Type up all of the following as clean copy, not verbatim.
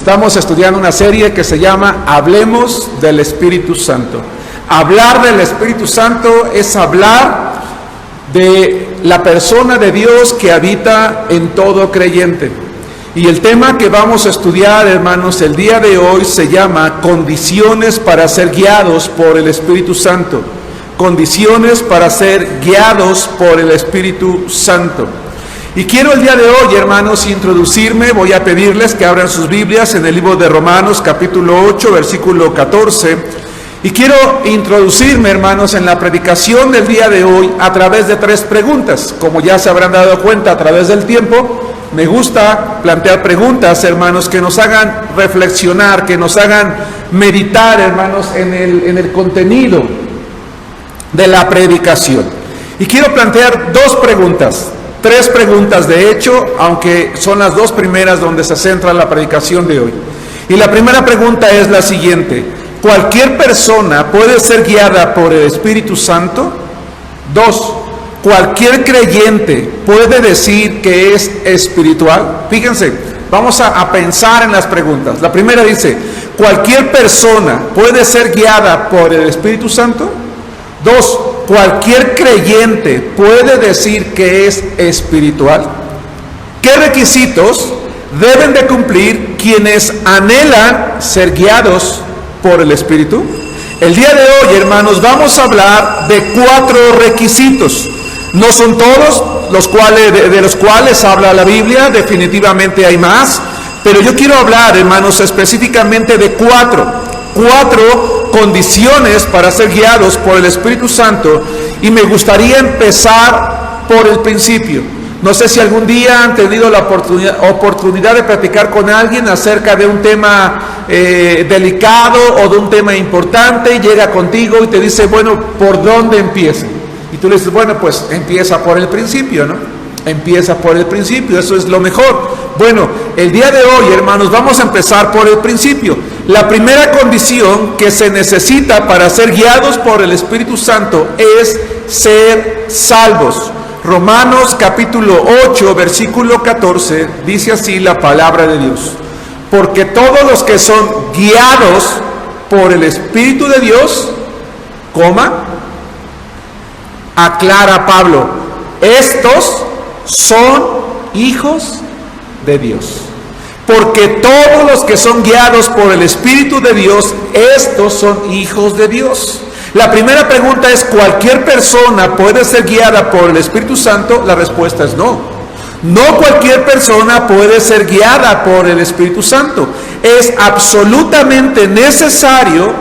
Estamos estudiando una serie que se llama Hablemos del Espíritu Santo. Hablar del Espíritu Santo es hablar de la persona de Dios que habita en todo creyente. Y el tema que vamos a estudiar, hermanos, el día de hoy se llama Condiciones para ser guiados por el Espíritu Santo. Condiciones para ser guiados por el Espíritu Santo. Y quiero el día de hoy, hermanos, introducirme. Voy a pedirles que abran sus Biblias en el libro de Romanos, capítulo 8, versículo 14. Y quiero introducirme, hermanos, en la predicación del día de hoy a través de 3 preguntas. Como ya se habrán dado cuenta a través del tiempo, me gusta plantear preguntas, hermanos, que nos hagan reflexionar, que nos hagan meditar, hermanos, en el contenido de la predicación. Y quiero plantear 2 preguntas. 3 preguntas de hecho, aunque son las 2 primeras donde se centra la predicación de hoy. Y la primera pregunta es la siguiente: ¿cualquier persona puede ser guiada por el Espíritu Santo? 2. ¿Cualquier creyente puede decir que es espiritual? Fíjense, vamos a pensar en las preguntas. La primera dice: ¿cualquier persona puede ser guiada por el Espíritu Santo? 2. ¿Cualquier creyente puede decir que es espiritual? ¿Qué requisitos deben de cumplir quienes anhelan ser guiados por el Espíritu? El día de hoy, hermanos, vamos a hablar de 4 requisitos. No son todos de los cuales habla la Biblia, definitivamente hay más, pero yo quiero hablar, hermanos, específicamente de 4 condiciones para ser guiados por el Espíritu Santo, y me gustaría empezar por el principio. No sé si algún día han tenido la oportunidad de platicar con alguien acerca de un tema delicado o de un tema importante, y llega contigo y te dice, bueno, ¿por dónde empieza? Y tú le dices, bueno, pues empieza por el principio, ¿no? Empieza por el principio, eso es lo mejor. Bueno, el día de hoy, hermanos, vamos a empezar por el principio. La primera condición que se necesita para ser guiados por el Espíritu Santo es ser salvos. Romanos capítulo 8, versículo 14, dice así la palabra de Dios: porque todos los que son guiados por el Espíritu de Dios, aclara Pablo, estos son hijos de Dios. Porque todos los que son guiados por el Espíritu de Dios, estos son hijos de Dios. La primera pregunta es: ¿cualquier persona puede ser guiada por el Espíritu Santo? La respuesta es no. No cualquier persona puede ser guiada por el Espíritu Santo. Es absolutamente necesario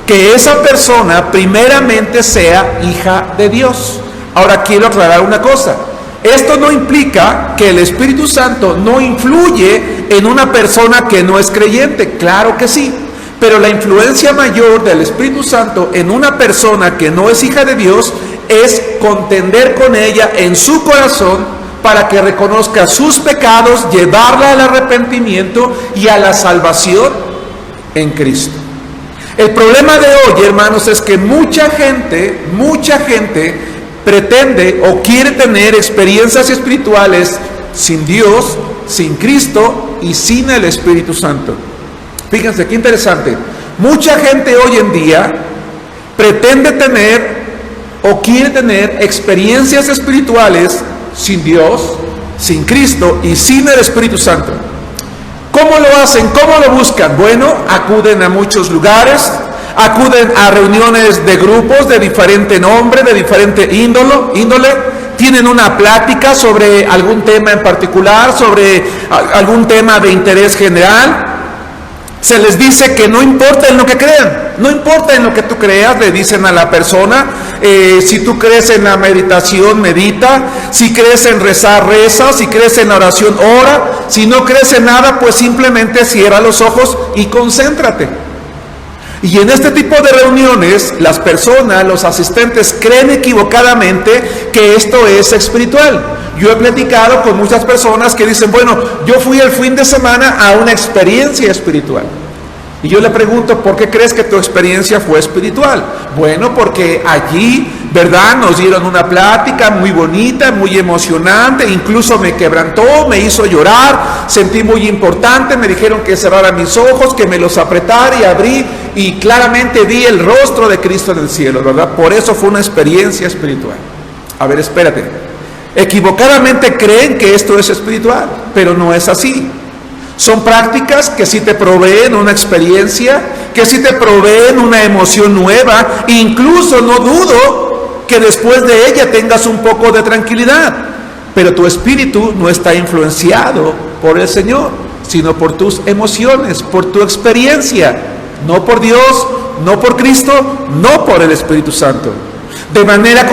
que esa persona primeramente sea hija de Dios. Ahora quiero aclarar una cosa. Esto no implica que el Espíritu Santo no influye en una persona que no es creyente. Claro que sí. Pero la influencia mayor del Espíritu Santo en una persona que no es hija de Dios es contender con ella en su corazón para que reconozca sus pecados, llevarla al arrepentimiento y a la salvación en Cristo. El problema de hoy, hermanos, es que mucha gente pretende o quiere tener experiencias espirituales sin Dios, sin Cristo y sin el Espíritu Santo. Fíjense qué interesante. Mucha gente hoy en día pretende tener o quiere tener experiencias espirituales sin Dios, sin Cristo y sin el Espíritu Santo. ¿Cómo lo hacen? ¿Cómo lo buscan? Bueno, acuden a muchos lugares, acuden a reuniones de grupos de diferente nombre, de diferente índole, tienen una plática sobre algún tema en particular, sobre algún tema de interés general. Se les dice que no importa en lo que crean, no importa en lo que tú creas, le dicen a la persona. Si tú crees en la meditación, medita. Si crees en rezar, reza. Si crees en la oración, ora. Si no crees en nada, pues simplemente cierra los ojos y concéntrate. Y en este tipo de reuniones, las personas, los asistentes, creen equivocadamente que esto es espiritual. Yo he platicado con muchas personas que dicen, bueno, yo fui el fin de semana a una experiencia espiritual. Y yo le pregunto, ¿por qué crees que tu experiencia fue espiritual? Bueno, porque allí, ¿verdad?, nos dieron una plática muy bonita, muy emocionante, incluso me quebrantó, me hizo llorar, sentí muy importante, me dijeron que cerrara mis ojos, que me los apretara y abrí, y claramente vi el rostro de Cristo en el cielo, ¿verdad? Por eso fue una experiencia espiritual. A ver, espérate. Equivocadamente creen que esto es espiritual, pero no es así. Son prácticas que sí te proveen una experiencia, que sí te proveen una emoción nueva, incluso no dudo que después de ella tengas un poco de tranquilidad, pero tu espíritu no está influenciado por el Señor, sino por tus emociones, por tu experiencia, no por Dios, no por Cristo, no por el Espíritu Santo. De manera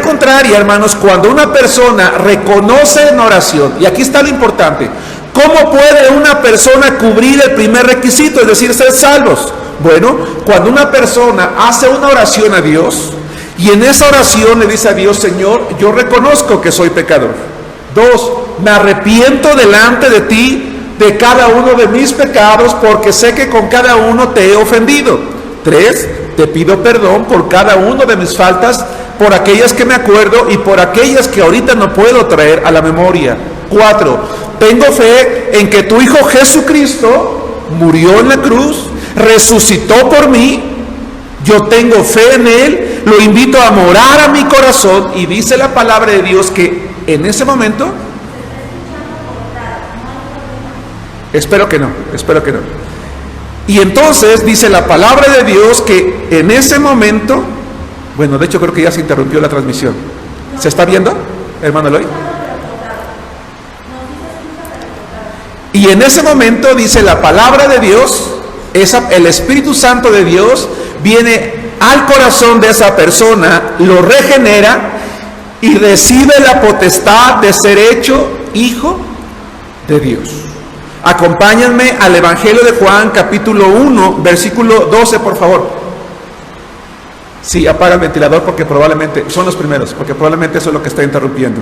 contraria, hermanos, cuando una persona reconoce en oración, y aquí está lo importante, ¿cómo puede una persona cubrir el primer requisito, es decir, ser salvos? Bueno, cuando una persona hace una oración a Dios, y en esa oración le dice a Dios, Señor, yo reconozco que soy pecador. 2, me arrepiento delante de ti de cada uno de mis pecados, porque sé que con cada uno te he ofendido. 3, te pido perdón por cada uno de mis faltas, por aquellas que me acuerdo y por aquellas que ahorita no puedo traer a la memoria. 4, tengo fe en que tu Hijo Jesucristo murió en la cruz, resucitó por mí, yo tengo fe en Él, lo invito a morar a mi corazón, y dice la palabra de Dios que en ese momento, espero que no, y entonces dice la palabra de Dios que en ese momento, bueno, de hecho creo que ya se interrumpió la transmisión. ¿Se está viendo, hermano Eloy? Y en ese momento dice la palabra de Dios, el Espíritu Santo de Dios viene al corazón de esa persona, lo regenera y recibe la potestad de ser hecho hijo de Dios. Acompáñenme al Evangelio de Juan, capítulo 1, versículo 12, por favor. Sí, apaga el ventilador porque probablemente, son los primeros, porque probablemente eso es lo que está interrumpiendo.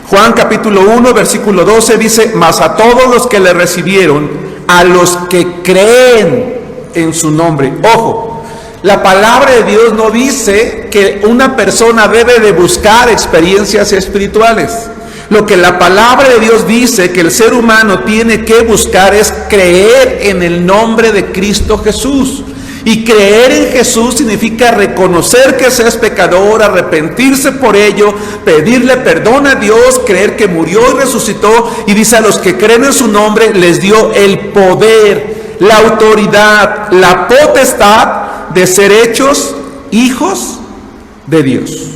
Juan capítulo 1, versículo 12 dice, mas a todos los que le recibieron, a los que creen en su nombre. Ojo, la palabra de Dios no dice que una persona debe de buscar experiencias espirituales. Lo que la palabra de Dios dice que el ser humano tiene que buscar es creer en el nombre de Cristo Jesús. Y creer en Jesús significa reconocer que se es pecador, arrepentirse por ello, pedirle perdón a Dios, creer que murió y resucitó, y dice a los que creen en su nombre les dio el poder, la autoridad, la potestad de ser hechos hijos de Dios.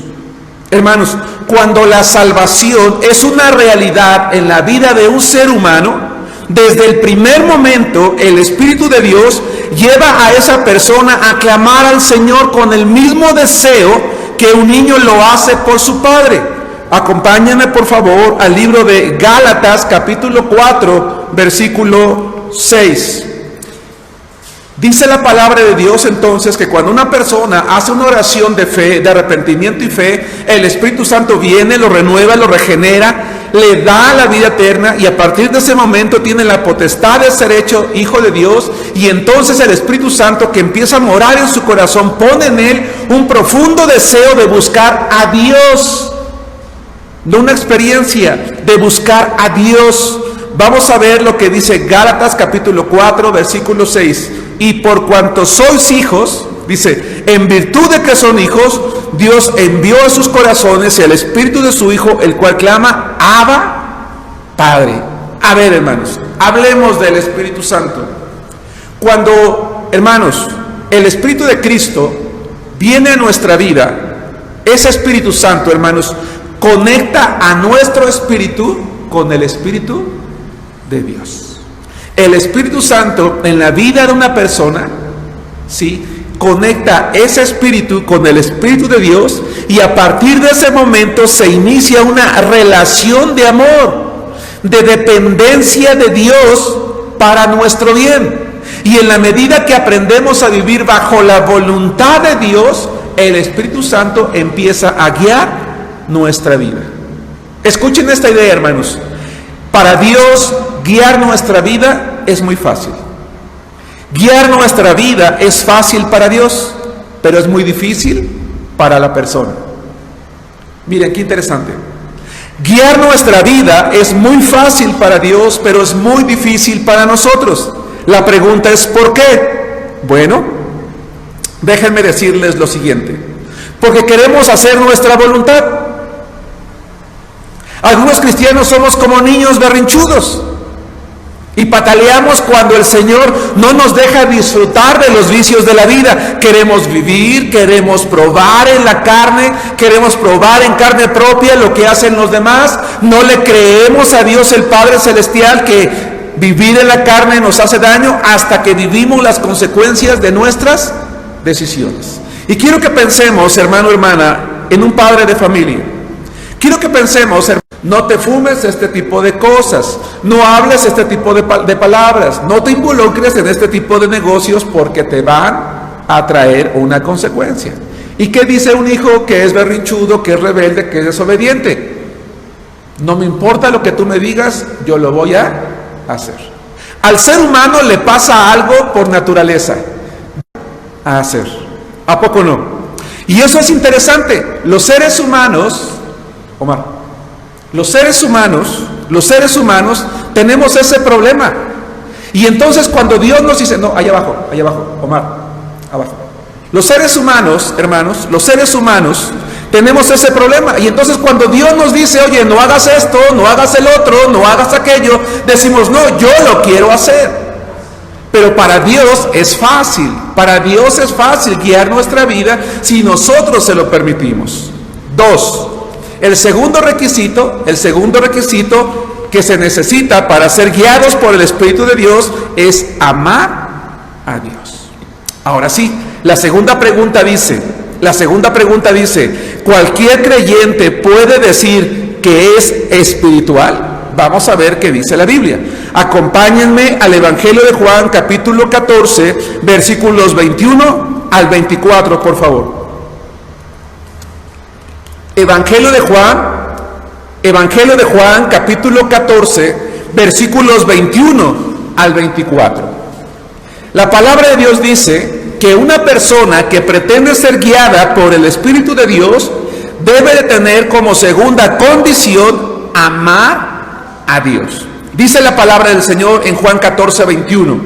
Hermanos, cuando la salvación es una realidad en la vida de un ser humano, desde el primer momento el Espíritu de Dios lleva a esa persona a clamar al Señor con el mismo deseo que un niño lo hace por su padre. Acompáñenme por favor al libro de Gálatas capítulo 4 versículo 6. Dice la palabra de Dios entonces que cuando una persona hace una oración de fe, de arrepentimiento y fe, el Espíritu Santo viene, lo renueva, lo regenera, le da la vida eterna, y a partir de ese momento tiene la potestad de ser hecho hijo de Dios. Y entonces el Espíritu Santo, que empieza a morar en su corazón, pone en él un profundo deseo de buscar a Dios, no una experiencia, de buscar a Dios. Vamos a ver lo que dice Gálatas capítulo 4 versículo 6. Y por cuanto sois hijos, dice, en virtud de que son hijos, Dios envió a sus corazones el Espíritu de su Hijo, el cual clama, Abba, Padre. A ver, hermanos, hablemos del Espíritu Santo. Cuando, hermanos, el Espíritu de Cristo viene a nuestra vida, ese Espíritu Santo, hermanos, conecta a nuestro espíritu con el Espíritu de Dios. El Espíritu Santo en la vida de una persona, ¿sí?, conecta ese espíritu con el Espíritu de Dios, y a partir de ese momento se inicia una relación de amor, de dependencia de Dios para nuestro bien. Y en la medida que aprendemos a vivir bajo la voluntad de Dios, el Espíritu Santo empieza a guiar nuestra vida. Escuchen esta idea, hermanos. Para Dios guiar nuestra vida es muy fácil. Guiar nuestra vida es fácil para Dios, pero es muy difícil para la persona. Miren, qué interesante. Guiar nuestra vida es muy fácil para Dios, pero es muy difícil para nosotros. La pregunta es ¿por qué? Bueno, déjenme decirles lo siguiente. Porque queremos hacer nuestra voluntad. Algunos cristianos somos como niños berrinchudos y pataleamos cuando el Señor no nos deja disfrutar de los vicios de la vida. Queremos vivir, queremos probar en la carne, queremos probar en carne propia lo que hacen los demás. No le creemos a Dios el Padre Celestial que vivir en la carne nos hace daño hasta que vivimos las consecuencias de nuestras decisiones. Y quiero que pensemos, hermano, hermana, en un padre de familia. Quiero que pensemos, no te fumes este tipo de cosas, no hables este tipo de palabras, no te involucres en este tipo de negocios porque te van a traer una consecuencia. ¿Y qué dice un hijo que es berrinchudo, que es rebelde, que es desobediente? No me importa lo que tú me digas, yo lo voy a hacer. Al ser humano le pasa algo por naturaleza a hacer. ¿A poco no? Y eso es interesante. Los seres humanos, Omar, los seres humanos tenemos ese problema. Y entonces cuando Dios nos dice, no, allá abajo, Omar, abajo. Los seres humanos, hermanos, los seres humanos tenemos ese problema. Y entonces cuando Dios nos dice, oye, no hagas esto, no hagas el otro, no hagas aquello, decimos, no, yo lo quiero hacer. Pero para Dios es fácil guiar nuestra vida si nosotros se lo permitimos. 2. El segundo requisito que se necesita para ser guiados por el Espíritu de Dios es amar a Dios. Ahora sí, la segunda pregunta dice, ¿cualquier creyente puede decir que es espiritual? Vamos a ver qué dice la Biblia. Acompáñenme al Evangelio de Juan, capítulo 14, versículos 21 al 24, por favor. Evangelio de Juan, capítulo 14, versículos 21 al 24. La palabra de Dios dice que una persona que pretende ser guiada por el Espíritu de Dios debe de tener como segunda condición amar a Dios. Dice la palabra del Señor en Juan 14, 21.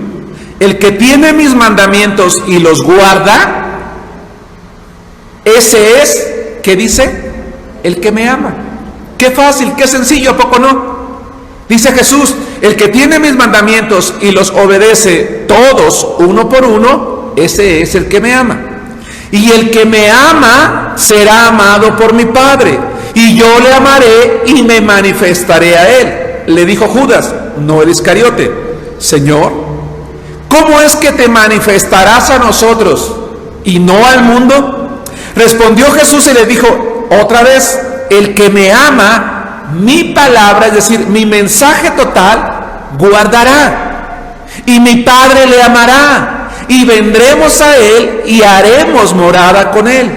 El que tiene mis mandamientos y los guarda, ese es, ¿qué dice? El que me ama. Qué fácil, qué sencillo, ¿a poco no? Dice Jesús, el que tiene mis mandamientos y los obedece todos uno por uno, ese es el que me ama. Y el que me ama será amado por mi Padre, y yo le amaré y me manifestaré a él. Le dijo Judas, no el Iscariote, Señor, ¿cómo es que te manifestarás a nosotros y no al mundo? Respondió Jesús y le dijo otra vez, el que me ama, mi palabra, es decir, mi mensaje total, guardará. Y mi Padre le amará, y vendremos a él y haremos morada con él.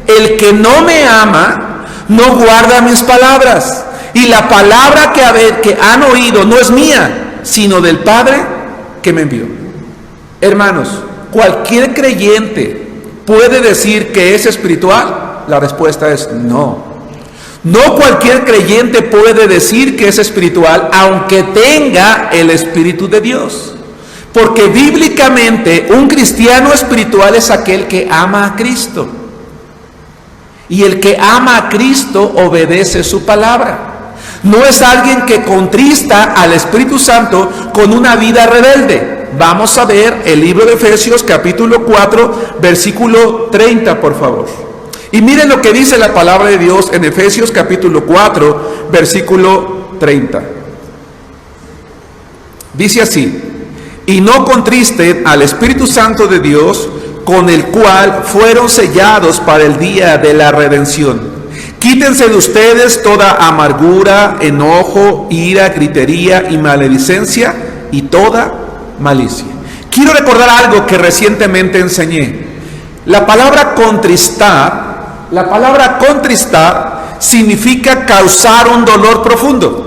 El que no me ama, no guarda mis palabras. Y la palabra que han oído no es mía, sino del Padre que me envió. Hermanos, ¿cualquier creyente puede decir que es espiritual? La respuesta es no. No cualquier creyente puede decir que es espiritual, aunque tenga el Espíritu de Dios. Porque bíblicamente un cristiano espiritual es aquel que ama a Cristo. Y el que ama a Cristo obedece su palabra. No es alguien que contrista al Espíritu Santo con una vida rebelde. Vamos a ver el libro de Efesios capítulo 4, versículo 30, por favor. Y miren lo que dice la palabra de Dios en Efesios capítulo 4, versículo 30. Dice así, y no contristen al Espíritu Santo de Dios, con el cual fueron sellados para el día de la redención. Quítense de ustedes toda amargura, enojo, ira, gritería y maledicencia y toda malicia. Quiero recordar algo que recientemente enseñé. La palabra contristar significa causar un dolor profundo.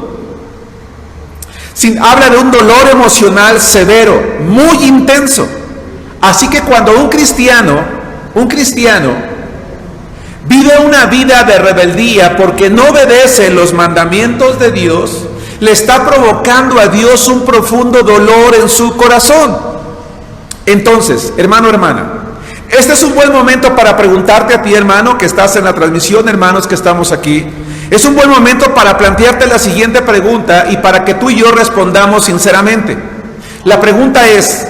Habla de un dolor emocional severo, muy intenso. Así que cuando un cristiano vive una vida de rebeldía porque no obedece los mandamientos de Dios, le está provocando a Dios un profundo dolor en su corazón. Entonces, hermano, hermana, este es un buen momento para preguntarte a ti, hermano, que estás en la transmisión, hermanos que estamos aquí. Es un buen momento para plantearte la siguiente pregunta y para que tú y yo respondamos sinceramente. La pregunta es,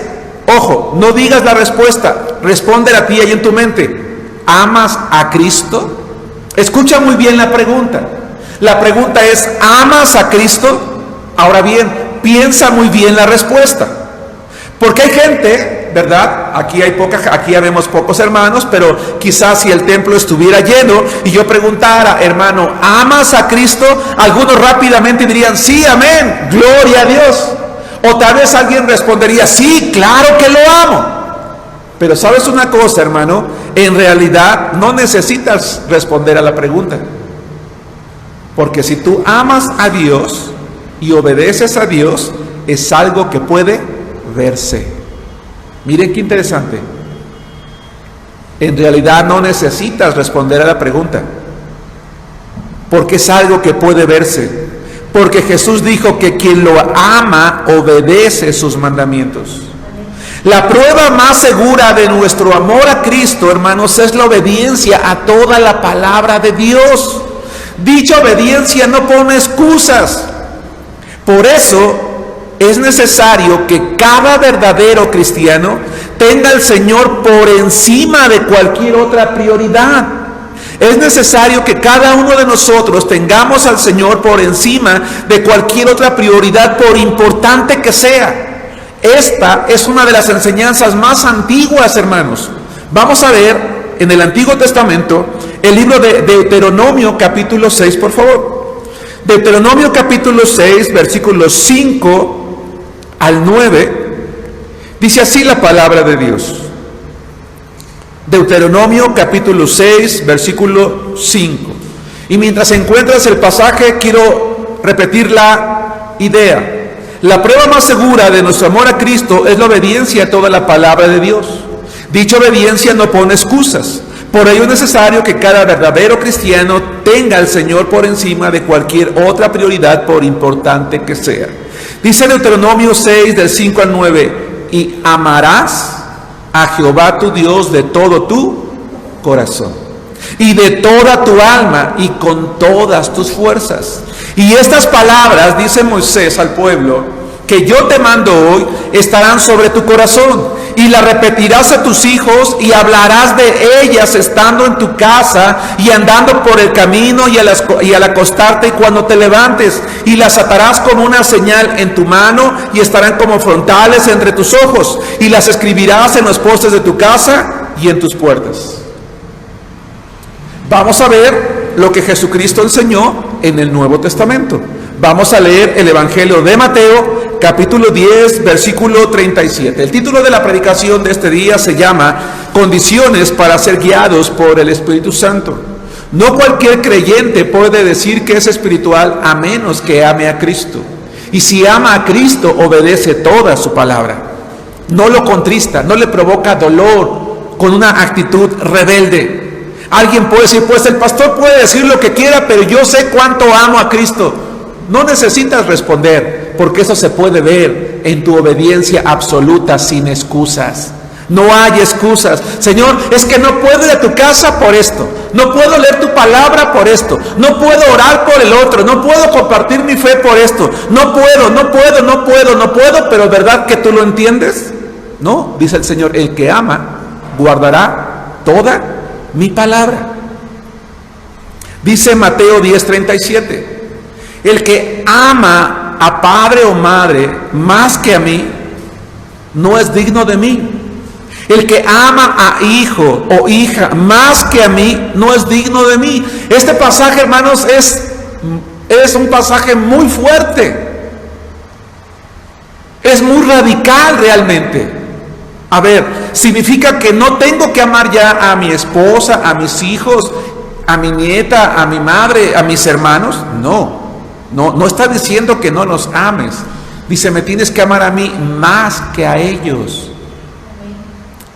ojo, no digas la respuesta, respóndela a ti ahí en tu mente. ¿Amas a Cristo? Escucha muy bien la pregunta. La pregunta es, ¿amas a Cristo? Ahora bien, piensa muy bien la respuesta. Porque hay gente, ¿verdad? Aquí ya vemos pocos hermanos, pero quizás si el templo estuviera lleno y yo preguntara, hermano, ¿amas a Cristo? Algunos rápidamente dirían, sí, amén, gloria a Dios. O tal vez alguien respondería, sí, claro que lo amo. Pero ¿sabes una cosa, hermano? En realidad no necesitas responder a la pregunta. Porque si tú amas a Dios y obedeces a Dios, es algo que puede verse. Miren qué interesante. En realidad no necesitas responder a la pregunta, porque es algo que puede verse. Porque Jesús dijo que quien lo ama obedece sus mandamientos. La prueba más segura de nuestro amor a Cristo, hermanos, es la obediencia a toda la palabra de Dios. Dicha obediencia no pone excusas. Por eso es necesario que cada verdadero cristiano tenga al Señor por encima de cualquier otra prioridad. Es necesario que cada uno de nosotros tengamos al Señor por encima de cualquier otra prioridad, por importante que sea. Esta es una de las enseñanzas más antiguas, hermanos. Vamos a ver en el Antiguo Testamento el libro de Deuteronomio capítulo 6, por favor. Deuteronomio capítulo 6, versículos 5 al 9, dice así la palabra de Dios. Deuteronomio capítulo 6, versículo 5. Y mientras encuentras el pasaje, quiero repetir la idea. La prueba más segura de nuestro amor a Cristo es la obediencia a toda la palabra de Dios. Dicha obediencia no pone excusas. Por ello es necesario que cada verdadero cristiano tenga al Señor por encima de cualquier otra prioridad, por importante que sea. Dice Deuteronomio 6, del 5 al 9, y amarás a Jehová tu Dios de todo tu corazón, y de toda tu alma, y con todas tus fuerzas. Y estas palabras, dice Moisés al pueblo, que yo te mando hoy, estarán sobre tu corazón, y las repetirás a tus hijos, y hablarás de ellas estando en tu casa, y andando por el camino, y al acostarte, y cuando te levantes, y las atarás como una señal en tu mano, y estarán como frontales entre tus ojos, y las escribirás en los postes de tu casa, y en tus puertas. Vamos a ver lo que Jesucristo enseñó en el Nuevo Testamento. Vamos a leer el Evangelio de Mateo, capítulo 10, versículo 37. El título de la predicación de este día se llama Condiciones para ser guiados por el Espíritu Santo. No cualquier creyente puede decir que es espiritual a menos que ame a Cristo. Y si ama a Cristo, obedece toda su palabra. No lo contrista, no le provoca dolor con una actitud rebelde. Alguien puede decir, pues el pastor puede decir lo que quiera, pero yo sé cuánto amo a Cristo. No necesitas responder, porque eso se puede ver en tu obediencia absoluta, sin excusas. No hay excusas. Señor, es que no puedo ir a tu casa por esto. No puedo leer tu palabra por esto. No puedo orar por el otro. No puedo compartir mi fe por esto. No puedo, pero ¿verdad que tú lo entiendes? No, dice el Señor, el que ama guardará toda mi palabra. Dice Mateo 10:37. El que ama a padre o madre más que a mí, no es digno de mí. El que ama a hijo o hija más que a mí, no es digno de mí. Este pasaje, hermanos, es un pasaje muy fuerte. Es muy radical realmente. A ver, ¿significa que no tengo que amar ya a mi esposa, a mis hijos, a mi nieta, a mi madre, a mis hermanos? No está diciendo que no los ames. Dice, me tienes que amar a mí más que a ellos.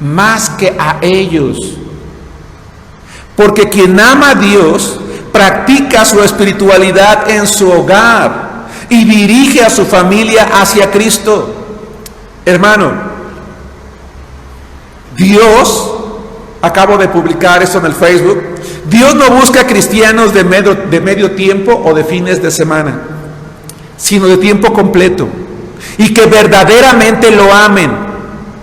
más que a ellos. Porque quien ama a Dios practica su espiritualidad en su hogar y dirige a su familia hacia Cristo. Hermano, Dios, acabo de publicar esto en el Facebook, Dios no busca cristianos de medio tiempo o de fines de semana, sino de tiempo completo, y que verdaderamente lo amen.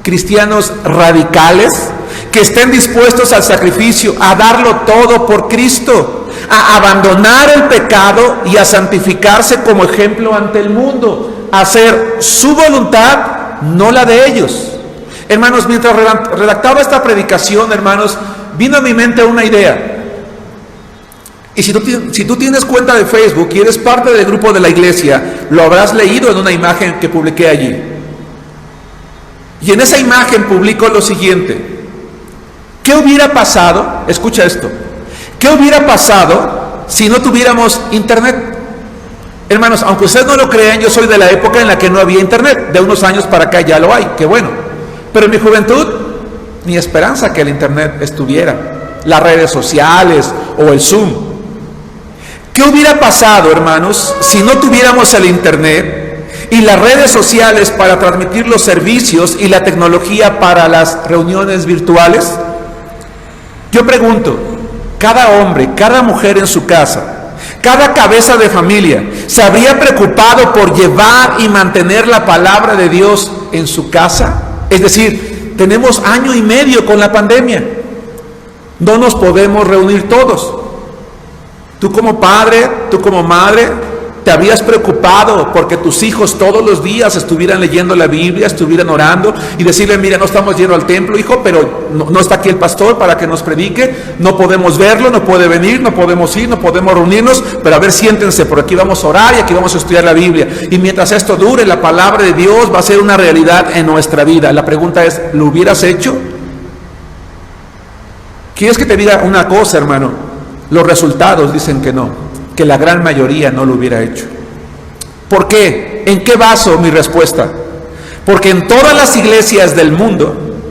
Cristianos radicales que estén dispuestos al sacrificio, a darlo todo por Cristo, a abandonar el pecado y a santificarse como ejemplo ante el mundo, a hacer su voluntad, no la de ellos. Hermanos, mientras redactaba esta predicación, hermanos, vino a mi mente una idea. Y si tú tienes cuenta de Facebook y eres parte del grupo de la iglesia, lo habrás leído en una imagen que publiqué allí. Y en esa imagen publico lo siguiente: ¿qué hubiera pasado? Escucha esto. ¿Qué hubiera pasado si no tuviéramos internet? Hermanos, aunque ustedes no lo crean, yo soy de la época en la que no había internet. De unos años para acá ya lo hay, qué bueno. Pero en mi juventud, ni esperanza que el internet estuviera, las redes sociales o el Zoom. ¿Qué hubiera pasado, hermanos, si no tuviéramos el internet y las redes sociales para transmitir los servicios y la tecnología para las reuniones virtuales? Yo pregunto, cada hombre, cada mujer en su casa, cada cabeza de familia, ¿se habría preocupado por llevar y mantener la palabra de Dios en su casa? Es decir, tenemos 1 año y medio con la pandemia. No nos podemos reunir todos. Tú como padre, tú como madre, te habías preocupado porque tus hijos todos los días estuvieran leyendo la Biblia, estuvieran orando y decirle: mira, no estamos yendo al templo, hijo, pero no está aquí el pastor para que nos predique, no podemos verlo, no puede venir, no podemos ir, no podemos reunirnos, pero a ver, siéntense, por aquí vamos a orar y aquí vamos a estudiar la Biblia. Y mientras esto dure, la palabra de Dios va a ser una realidad en nuestra vida. La pregunta es, ¿lo hubieras hecho? ¿Quieres que te diga una cosa, hermano? Los resultados dicen que no, que la gran mayoría no lo hubiera hecho. ¿Por qué? ¿En qué baso mi respuesta? Porque en todas las iglesias del mundo,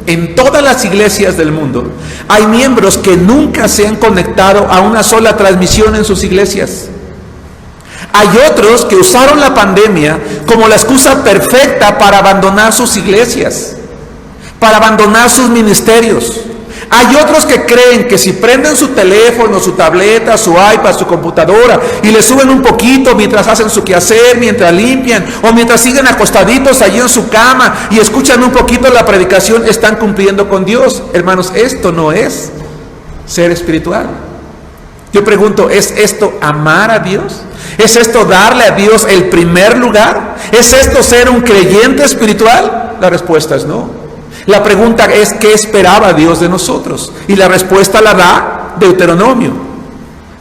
hay miembros que nunca se han conectado a una sola transmisión en sus iglesias. Hay otros que usaron la pandemia como la excusa perfecta para abandonar sus iglesias, para abandonar sus ministerios. Hay otros que creen que si prenden su teléfono, su tableta, su iPad, su computadora y le suben un poquito mientras hacen su quehacer, mientras limpian o mientras siguen acostaditos allí en su cama y escuchan un poquito la predicación, están cumpliendo con Dios. Hermanos, esto no es ser espiritual. Yo pregunto, ¿es esto amar a Dios? ¿Es esto darle a Dios el primer lugar? ¿Es esto ser un creyente espiritual? La respuesta es no. La pregunta es, ¿qué esperaba Dios de nosotros? Y la respuesta la da Deuteronomio.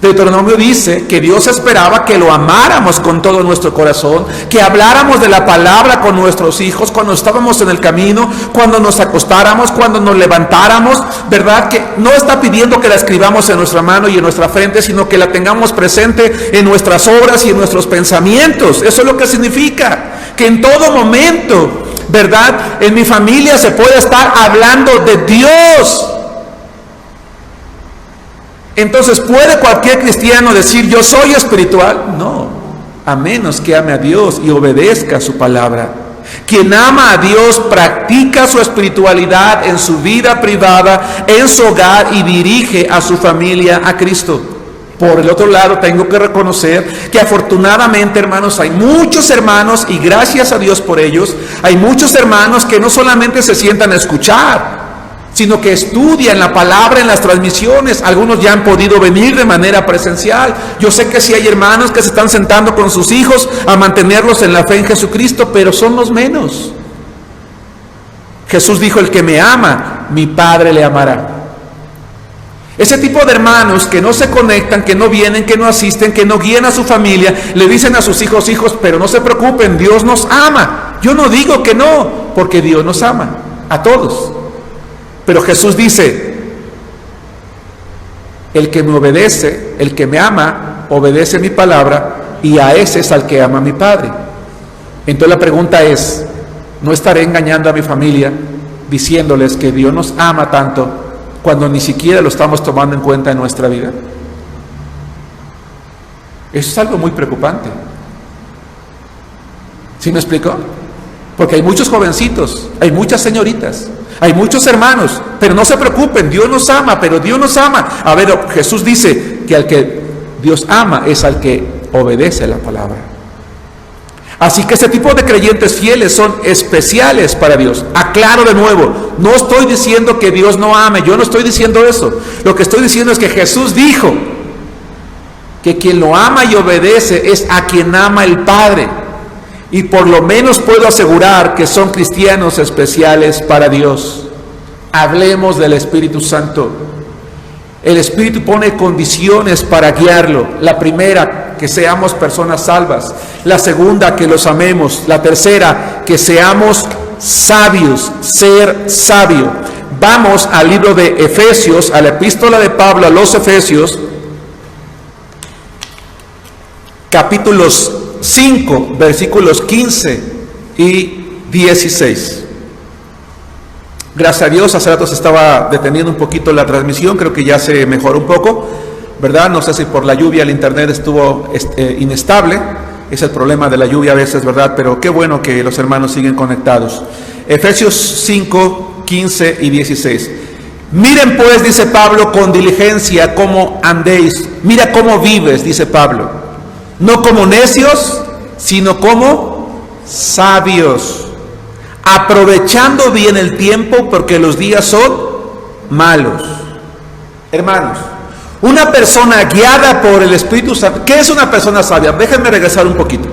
Deuteronomio dice que Dios esperaba que lo amáramos con todo nuestro corazón, que habláramos de la palabra con nuestros hijos cuando estábamos en el camino, cuando nos acostáramos, cuando nos levantáramos, ¿verdad? Que no está pidiendo que la escribamos en nuestra mano y en nuestra frente, sino que la tengamos presente en nuestras obras y en nuestros pensamientos. Eso es lo que significa, que en todo momento, ¿verdad?, en mi familia se puede estar hablando de Dios. Entonces, ¿puede cualquier cristiano decir yo soy espiritual? No, a menos que ame a Dios y obedezca su palabra. Quien ama a Dios practica su espiritualidad en su vida privada, en su hogar, y dirige a su familia a Cristo. Por el otro lado, tengo que reconocer que afortunadamente, hermanos, hay muchos hermanos, y gracias a Dios por ellos, hay muchos hermanos que no solamente se sientan a escuchar, sino que estudian la palabra en las transmisiones. Algunos ya han podido venir de manera presencial. Yo sé que sí hay hermanos que se están sentando con sus hijos a mantenerlos en la fe en Jesucristo, pero son los menos. Jesús dijo: el que me ama, mi Padre le amará. Ese tipo de hermanos que no se conectan, que no vienen, que no asisten, que no guían a su familia, le dicen a sus hijos: hijos, pero no se preocupen, Dios nos ama. Yo no digo que no, porque Dios nos ama a todos. Pero Jesús dice: el que me obedece, el que me ama, obedece mi palabra, y a ese es al que ama mi Padre. Entonces la pregunta es, ¿no estaré engañando a mi familia diciéndoles que Dios nos ama tanto cuando ni siquiera lo estamos tomando en cuenta en nuestra vida? Eso es algo muy preocupante. ¿Sí me explico? Porque hay muchos jovencitos, hay muchas señoritas, hay muchos hermanos, pero no se preocupen, Dios nos ama, pero Dios nos ama. A ver, Jesús dice que al que Dios ama es al que obedece la palabra. Así que ese tipo de creyentes fieles son especiales para Dios. Aclaro de nuevo, no estoy diciendo que Dios no ame, yo no estoy diciendo eso. Lo que estoy diciendo es que Jesús dijo que quien lo ama y obedece es a quien ama el Padre. Y por lo menos puedo asegurar que son cristianos especiales para Dios. Hablemos del Espíritu Santo. El Espíritu pone condiciones para guiarlo. La primera, que seamos personas salvas. La segunda, que los amemos. La tercera, que seamos sabios, ser sabio. Vamos al libro de Efesios, a la epístola de Pablo a los Efesios, capítulos 5, versículos 15 y 16. Gracias a Dios, hace rato se estaba deteniendo un poquito la transmisión, creo que ya se mejoró un poco, ¿verdad? No sé si por la lluvia el internet estuvo inestable, es el problema de la lluvia a veces, ¿verdad? Pero qué bueno que los hermanos siguen conectados. Efesios 5, 15 y 16. Miren pues, dice Pablo, con diligencia cómo andéis, mira cómo vives, dice Pablo. No como necios, sino como sabios, aprovechando bien el tiempo, porque los días son malos. Hermanos, una persona guiada por el Espíritu Santo. ¿Qué es una persona sabia? Déjenme regresar un poquito.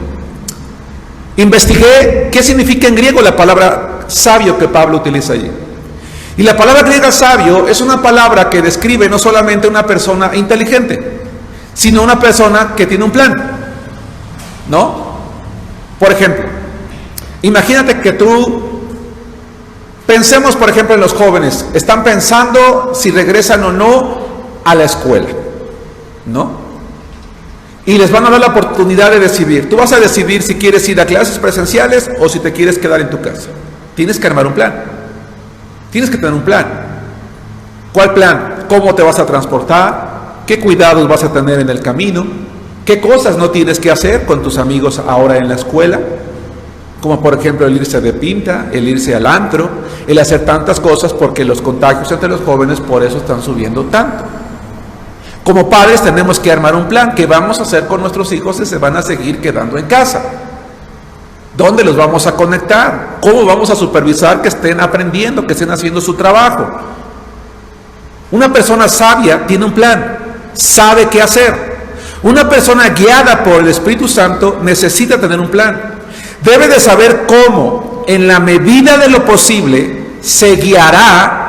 Investigué qué significa en griego la palabra sabio que Pablo utiliza allí. Y la palabra griega sabio es una palabra que describe no solamente una persona inteligente, sino una persona que tiene un plan, ¿no? Por ejemplo, imagínate que pensemos por ejemplo en los jóvenes, están pensando si regresan o no a la escuela, ¿no? Y les van a dar la oportunidad de decidir. Tú vas a decidir si quieres ir a clases presenciales o si te quieres quedar en tu casa. Tienes que armar un plan, tienes que tener un plan. ¿Cuál plan? ¿Cómo te vas a transportar? ¿Qué cuidados vas a tener en el camino? ¿Qué cosas no tienes que hacer con tus amigos ahora en la escuela? Como por ejemplo el irse de pinta, el irse al antro, el hacer tantas cosas, porque los contagios entre los jóvenes por eso están subiendo tanto. Como padres tenemos que armar un plan. ¿Qué vamos a hacer con nuestros hijos si se van a seguir quedando en casa? ¿Dónde los vamos a conectar? ¿Cómo vamos a supervisar que estén aprendiendo, que estén haciendo su trabajo? Una persona sabia tiene un plan, sabe qué hacer. Una persona guiada por el Espíritu Santo necesita tener un plan. Debe de saber cómo, en la medida de lo posible, se guiará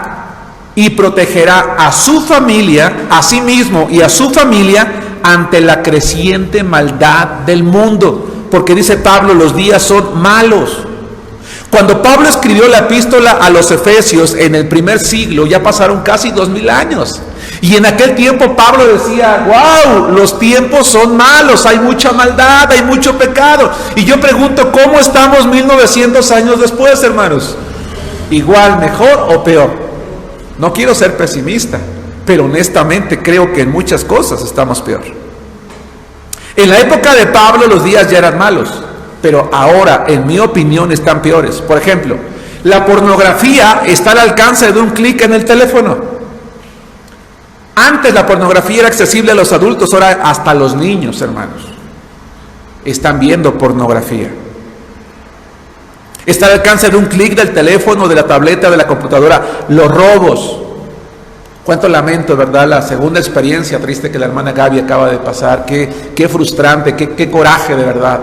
y protegerá a su familia, a sí mismo y a su familia ante la creciente maldad del mundo. Porque dice Pablo, los días son malos. Cuando Pablo escribió la epístola a los Efesios en el primer siglo, ya pasaron casi 2000 años. Y en aquel tiempo Pablo decía, wow, los tiempos son malos, hay mucha maldad, hay mucho pecado. Y yo pregunto, ¿cómo estamos 1900 años después, hermanos? ¿Igual, mejor o peor? No quiero ser pesimista, pero honestamente creo que en muchas cosas estamos peor. En la época de Pablo los días ya eran malos, pero ahora, en mi opinión, están peores. Por ejemplo, la pornografía está al alcance de un clic en el teléfono. Antes la pornografía era accesible a los adultos, ahora hasta los niños, hermanos, están viendo pornografía. Está al alcance de un clic del teléfono, de la tableta, de la computadora. Los robos. Cuánto lamento, ¿verdad? La segunda experiencia triste que la hermana Gaby acaba de pasar. Qué frustrante, qué coraje, de verdad.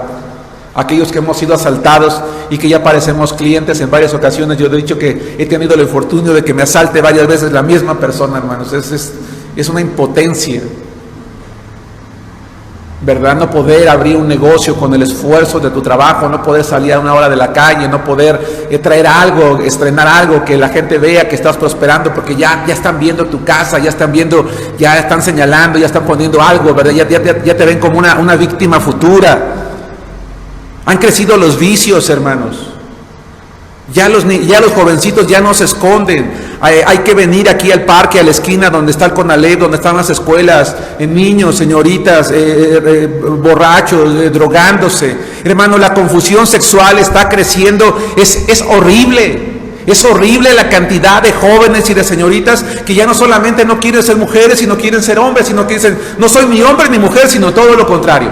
Aquellos que hemos sido asaltados y que ya parecemos clientes en varias ocasiones. Yo he dicho que he tenido el infortunio de que me asalte varias veces la misma persona, hermanos. Es una impotencia, ¿verdad? No poder abrir un negocio con el esfuerzo de tu trabajo, no poder salir a una hora de la calle, no poder traer algo, estrenar algo, que la gente vea que estás prosperando, porque ya están viendo tu casa, ya están señalando, ya están poniendo algo, ¿verdad? Ya te ven como una víctima futura. Han crecido los vicios, hermanos. Ya los jovencitos ya no se esconden. Hay que venir aquí al parque, a la esquina donde está el CONALEP, donde están las escuelas, niños, señoritas, borrachos, drogándose. Hermano, la confusión sexual está creciendo. Es horrible. Es horrible la cantidad de jóvenes y de señoritas que ya no solamente no quieren ser mujeres, sino quieren ser hombres, sino que dicen, no soy ni hombre ni mujer, sino todo lo contrario.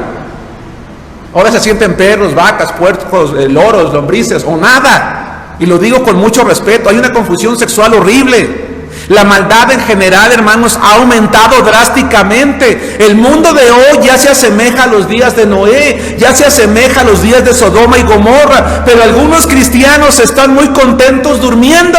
Ahora se sienten perros, vacas, puercos, loros, lombrices o nada. Y lo digo con mucho respeto, hay una confusión sexual horrible. La maldad en general, hermanos, ha aumentado drásticamente. El mundo de hoy ya se asemeja a los días de Noé, ya se asemeja a los días de Sodoma y Gomorra, pero algunos cristianos están muy contentos durmiendo,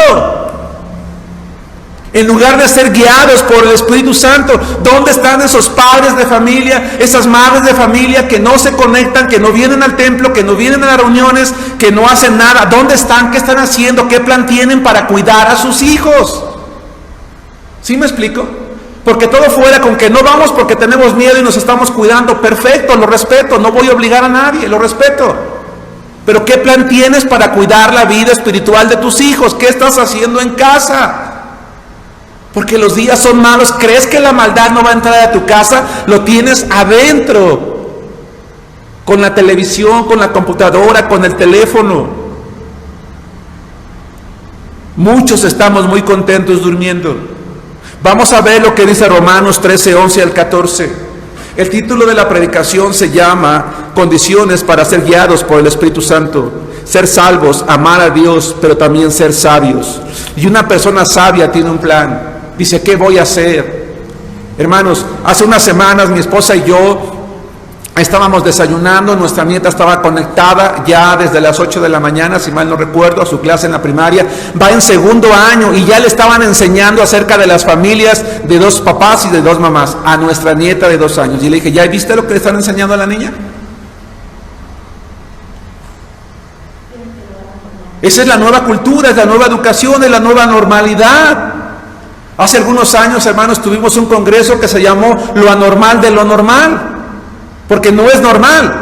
en lugar de ser guiados por el Espíritu Santo. ¿Dónde están esos padres de familia, esas madres de familia que no se conectan, que no vienen al templo, que no vienen a las reuniones, que no hacen nada? ¿Dónde están? ¿Qué están haciendo? ¿Qué plan tienen para cuidar a sus hijos? ¿Sí me explico? Porque todo fuera con que no vamos porque tenemos miedo y nos estamos cuidando. Perfecto, lo respeto, no voy a obligar a nadie, lo respeto. Pero ¿qué plan tienes para cuidar la vida espiritual de tus hijos? ¿Qué estás haciendo en casa? Porque los días son malos. ¿Crees que la maldad no va a entrar a tu casa? Lo tienes adentro, con la televisión, con la computadora, con el teléfono. Muchos estamos muy contentos durmiendo. Vamos a ver lo que dice Romanos 13, 11 al 14. El título de la predicación se llama Condiciones para ser guiados por el Espíritu Santo. Ser salvos, amar a Dios, pero también ser sabios. Y una persona sabia tiene un plan. Dice, ¿qué voy a hacer? Hermanos, hace unas semanas mi esposa y yo estábamos desayunando. Nuestra nieta estaba conectada ya desde las 8 de la mañana, si mal no recuerdo, a su clase en la primaria. Va en segundo año y ya le estaban enseñando acerca de las familias de 2 papás y de 2 mamás a nuestra nieta de 2 años. Y le dije, ¿ya viste lo que le están enseñando a la niña? Esa es la nueva cultura, es la nueva educación, es la nueva normalidad. Hace algunos años, hermanos, tuvimos un congreso que se llamó Lo anormal de lo normal. Porque no es normal,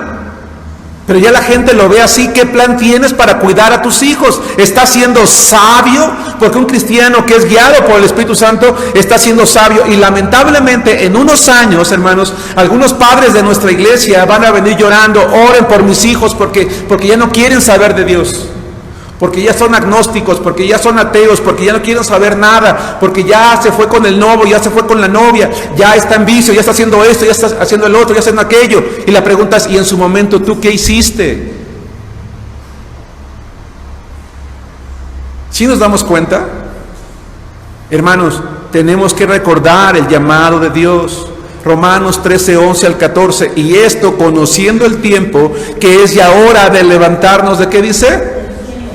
pero ya la gente lo ve así. ¿Qué plan tienes para cuidar a tus hijos? ¿Estás siendo sabio? Porque un cristiano que es guiado por el Espíritu Santo está siendo sabio. Y lamentablemente en unos años, hermanos, algunos padres de nuestra iglesia van a venir llorando, oren por mis hijos porque ya no quieren saber de Dios. Porque ya son agnósticos, porque ya son ateos, porque ya no quieren saber nada, porque ya se fue con el novio, ya se fue con la novia, ya está en vicio, ya está haciendo esto, ya está haciendo el otro, ya está haciendo aquello. Y la pregunta es, ¿y en su momento tú qué hiciste? ¿Sí nos damos cuenta? Hermanos, tenemos que recordar el llamado de Dios. Romanos 13, 11 al 14. Y esto conociendo el tiempo, que es ya hora de levantarnos, ¿de qué dice?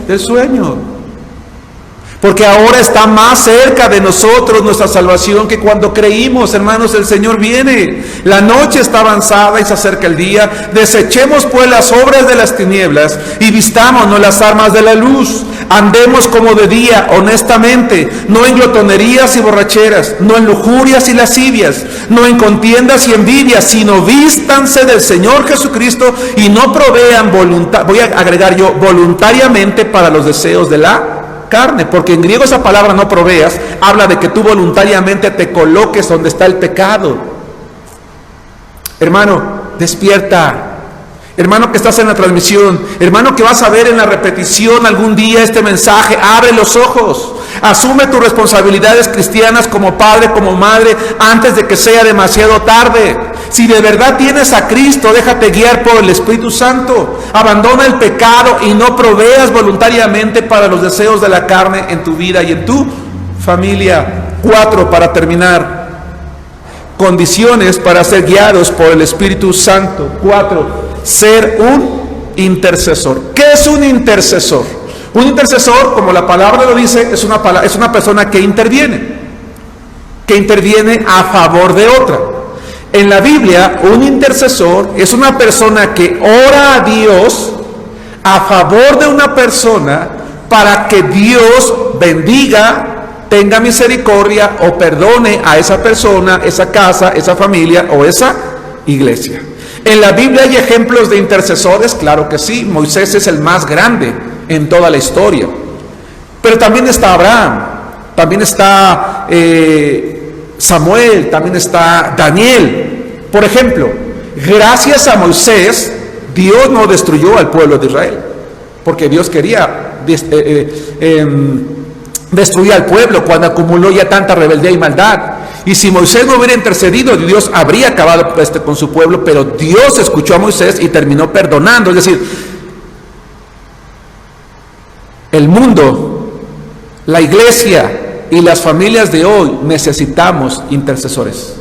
Del sueño. Porque ahora está más cerca de nosotros nuestra salvación que cuando creímos. Hermanos, el Señor viene. La noche está avanzada y se acerca el día. Desechemos pues las obras de las tinieblas y vistámonos las armas de la luz. Andemos como de día, honestamente, no en glotonerías y borracheras, no en lujurias y lascivias, no en contiendas y envidias, sino vístanse del Señor Jesucristo y no provean voluntariamente para los deseos de la carne. Porque en griego esa palabra no proveas habla de que tú voluntariamente te coloques donde está el pecado. Hermano, despierta. Hermano que estás en la transmisión, hermano que vas a ver en la repetición algún día este mensaje, abre los ojos, asume tus responsabilidades cristianas como padre, como madre, antes de que sea demasiado tarde. Si de verdad tienes a Cristo, déjate guiar por el Espíritu Santo, abandona el pecado y no proveas voluntariamente para los deseos de la carne en tu vida y en tu familia. 4, para terminar, condiciones para ser guiados por el Espíritu Santo. 4, ser un intercesor. ¿Qué es un intercesor? Un intercesor, como la palabra lo dice, es una persona que interviene a favor de otra. En la Biblia, un intercesor es una persona que ora a Dios a favor de una persona para que Dios bendiga, tenga misericordia o perdone a esa persona, esa casa, esa familia o esa iglesia. En la Biblia hay ejemplos de intercesores, claro que sí. Moisés es el más grande en toda la historia. Pero también está Abraham, también está Samuel, también está Daniel. Por ejemplo, gracias a Moisés, Dios no destruyó al pueblo de Israel, porque Dios quería destruir al pueblo cuando acumuló ya tanta rebeldía y maldad. Y si Moisés no hubiera intercedido, Dios habría acabado con su pueblo, pero Dios escuchó a Moisés y terminó perdonando. Es decir, el mundo, la iglesia y las familias de hoy necesitamos intercesores.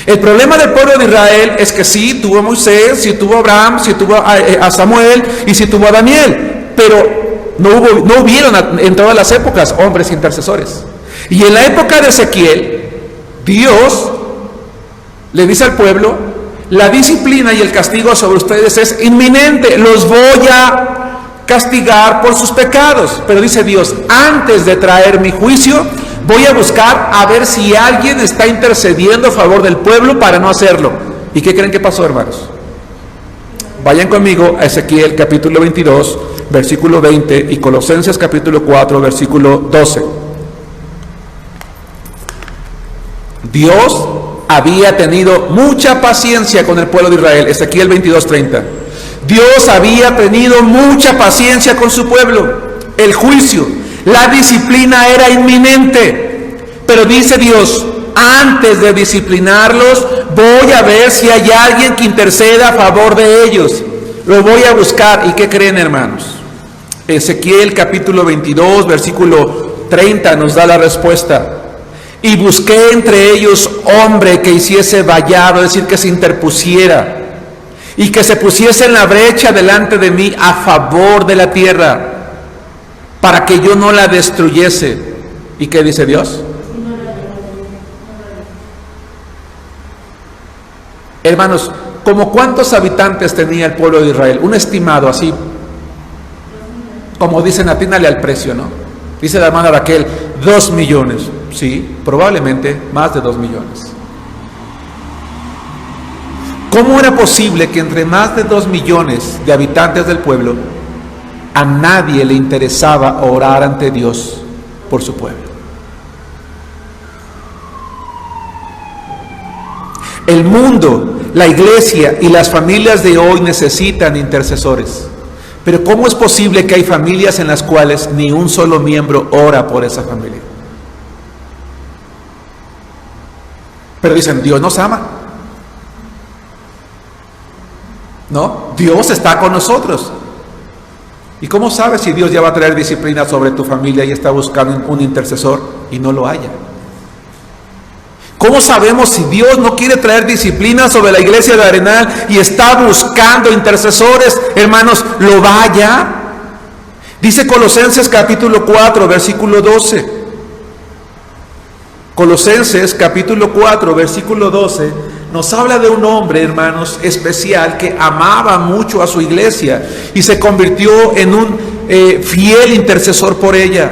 El problema del pueblo de Israel es que sí tuvo a Moisés, sí tuvo a Abraham, sí tuvo a Samuel y sí tuvo a Daniel, pero no hubieron en todas las épocas hombres intercesores. Y en la época de Ezequiel, Dios le dice al pueblo: la disciplina y el castigo sobre ustedes es inminente, los voy a castigar por sus pecados. Pero dice Dios: antes de traer mi juicio, voy a buscar a ver si alguien está intercediendo a favor del pueblo para no hacerlo. ¿Y qué creen que pasó, hermanos? Vayan conmigo a Ezequiel capítulo 22, versículo 20, y Colosenses capítulo 4, versículo 12. Dios había tenido mucha paciencia con el pueblo de Israel. Ezequiel 22, 30. Dios había tenido mucha paciencia con su pueblo. El juicio, la disciplina era inminente. Pero dice Dios: antes de disciplinarlos, voy a ver si hay alguien que interceda a favor de ellos. Lo voy a buscar. ¿Y qué creen, hermanos? Ezequiel capítulo 22, versículo 30 nos da la respuesta. Y busqué entre ellos hombre que hiciese vallado, es decir, que se interpusiera, y que se pusiese en la brecha delante de mí a favor de la tierra, para que yo no la destruyese. ¿Y qué dice Dios? Hermanos, ¿como cuántos habitantes tenía el pueblo de Israel? Un estimado así, como dicen, atínale al precio, ¿no? Dice la hermana Raquel, 2 millones. Sí, probablemente más de 2 millones. ¿Cómo era posible que entre más de 2 millones de habitantes del pueblo, a nadie le interesaba orar ante Dios por su pueblo? El mundo, la iglesia y las familias de hoy necesitan intercesores. Pero ¿cómo es posible que hay familias en las cuales ni un solo miembro ora por esa familia? Pero dicen, Dios nos ama. No, Dios está con nosotros. ¿Y cómo sabes si Dios ya va a traer disciplina sobre tu familia y está buscando un intercesor y no lo haya? ¿Cómo sabemos si Dios no quiere traer disciplina sobre la iglesia de Arenal y está buscando intercesores? Hermanos, lo vaya. Dice Colosenses capítulo 4, versículo 12. Colosenses capítulo 4, versículo 12, nos habla de un hombre, hermanos, especial que amaba mucho a su iglesia y se convirtió en un fiel intercesor por ella.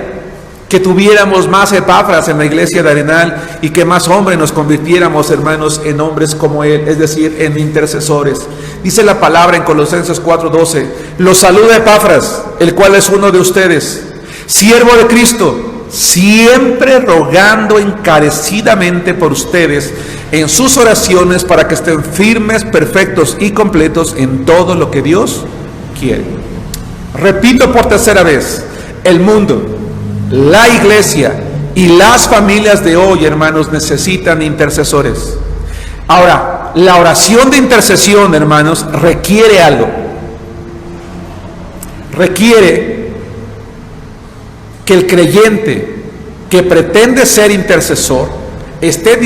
Que tuviéramos más Epafras en la iglesia de Arenal y que más hombres nos convirtiéramos, hermanos, en hombres como él, es decir, en intercesores. Dice la palabra en Colosenses 4:12, los saluda Epafras, el cual es uno de ustedes, siervo de Cristo, siempre rogando encarecidamente por ustedes en sus oraciones para que estén firmes, perfectos y completos en todo lo que Dios quiere. Repito por tercera vez, el mundo, la iglesia y las familias de hoy, hermanos, necesitan intercesores. Ahora, la oración de intercesión, hermanos, requiere algo. Requiere que el creyente que pretende ser intercesor esté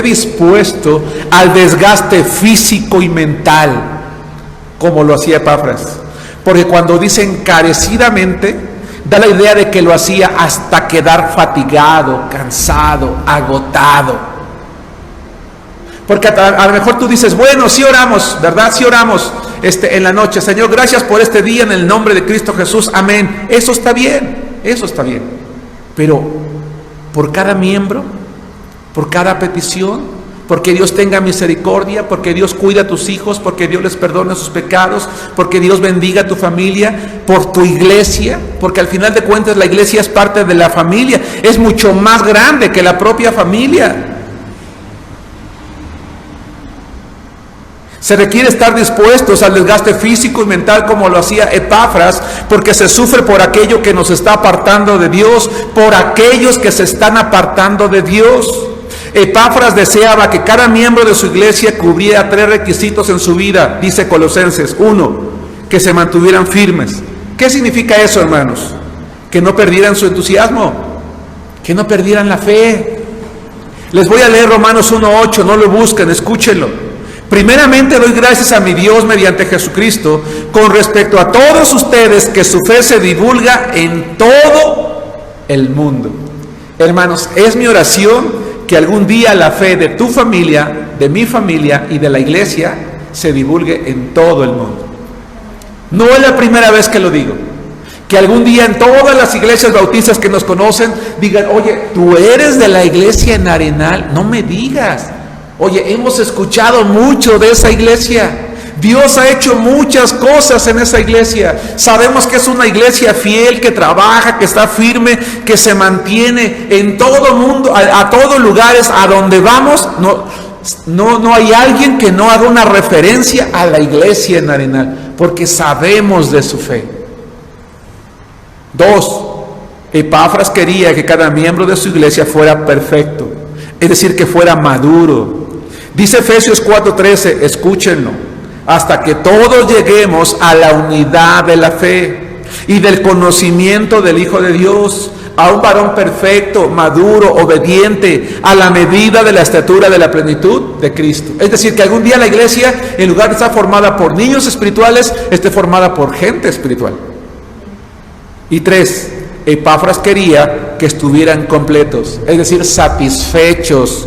dispuesto al desgaste físico y mental, como lo hacía Epafras. Porque cuando dice encarecidamente, da la idea de que lo hacía hasta quedar fatigado, cansado, agotado. Porque a lo mejor tú dices, bueno, sí oramos, ¿verdad? Sí oramos en la noche. Señor, gracias por este día en el nombre de Cristo Jesús. Amén. Eso está bien, eso está bien. Pero por cada miembro, por cada petición, porque Dios tenga misericordia, porque Dios cuida a tus hijos, porque Dios les perdona sus pecados, porque Dios bendiga a tu familia, por tu iglesia, porque al final de cuentas la iglesia es parte de la familia, es mucho más grande que la propia familia. Se requiere estar dispuestos al desgaste físico y mental como lo hacía Epafras, porque se sufre por aquello que nos está apartando de Dios, por aquellos que se están apartando de Dios. Epafras deseaba que cada miembro de su iglesia cubriera 3 requisitos en su vida, dice Colosenses. 1, que se mantuvieran firmes. ¿Qué significa eso, hermanos? Que no perdieran su entusiasmo, que no perdieran la fe. Les voy a leer Romanos 1:8, no lo busquen, escúchenlo. Primeramente doy gracias a mi Dios mediante Jesucristo con respecto a todos ustedes, que su fe se divulga en todo el mundo. Hermanos, es mi oración que algún día la fe de tu familia, de mi familia y de la iglesia se divulgue en todo el mundo. No es la primera vez que lo digo. Que algún día en todas las iglesias bautistas que nos conocen digan: oye, tú eres de la iglesia en Arenal. No me digas. Oye, hemos escuchado mucho de esa iglesia. Dios ha hecho muchas cosas en esa iglesia. Sabemos que es una iglesia fiel, que trabaja, que está firme, que se mantiene en todo mundo, a todos lugares a donde vamos. No hay alguien que no haga una referencia a la iglesia en Arenal, porque sabemos de su fe. 2, Epafras quería que cada miembro de su iglesia fuera perfecto, es decir, que fuera maduro. Dice Efesios 4:13, escúchenlo: hasta que todos lleguemos a la unidad de la fe y del conocimiento del Hijo de Dios, a un varón perfecto, maduro, obediente, a la medida de la estatura de la plenitud de Cristo. Es decir, que algún día la iglesia, en lugar de estar formada por niños espirituales, esté formada por gente espiritual. Y 3, Epafras quería que estuvieran completos, es decir, satisfechos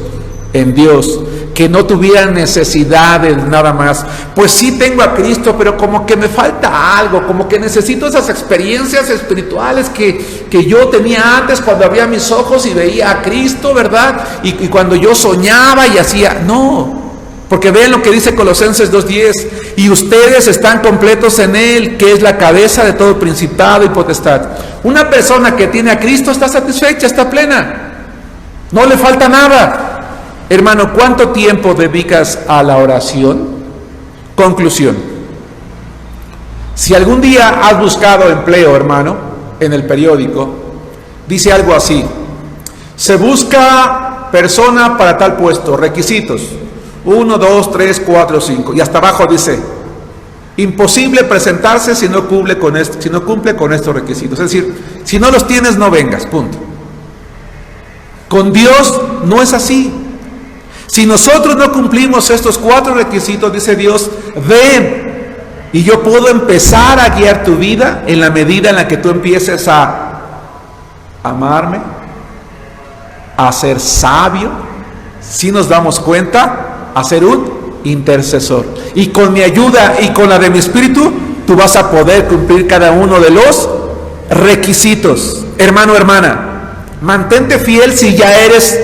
en Dios, que no tuvieran necesidad de nada más. Pues sí tengo a Cristo, pero como que me falta algo, como que necesito esas experiencias espirituales que yo tenía antes cuando abría mis ojos y veía a Cristo, ¿verdad? Y cuando yo soñaba y hacía. No, porque vean lo que dice Colosenses 2:10: y ustedes están completos en Él, que es la cabeza de todo principado y potestad. Una persona que tiene a Cristo está satisfecha, está plena, no le falta nada. Hermano, ¿cuánto tiempo dedicas a la oración? Conclusión: si algún día has buscado empleo, hermano, en el periódico, dice algo así: se busca persona para tal puesto, requisitos 1, 2, 3, 4, 5, y hasta abajo dice: imposible presentarse si no cumple con estos requisitos. Es decir, si no los tienes, no vengas, punto. Con Dios no es así. Si nosotros no cumplimos estos 4 requisitos, dice Dios: ven, y yo puedo empezar a guiar tu vida en la medida en la que tú empieces a amarme, a ser sabio, si nos damos cuenta, a ser un intercesor. Y con mi ayuda y con la de mi espíritu, tú vas a poder cumplir cada uno de los requisitos. Hermano, hermana, mantente fiel si ya eres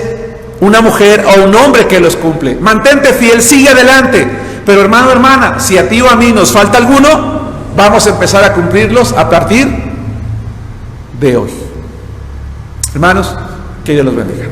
una mujer o un hombre que los cumple. Mantente fiel, sigue adelante. Pero hermano, hermana, si a ti o a mí nos falta alguno, vamos a empezar a cumplirlos a partir de hoy. Hermanos, que Dios los bendiga.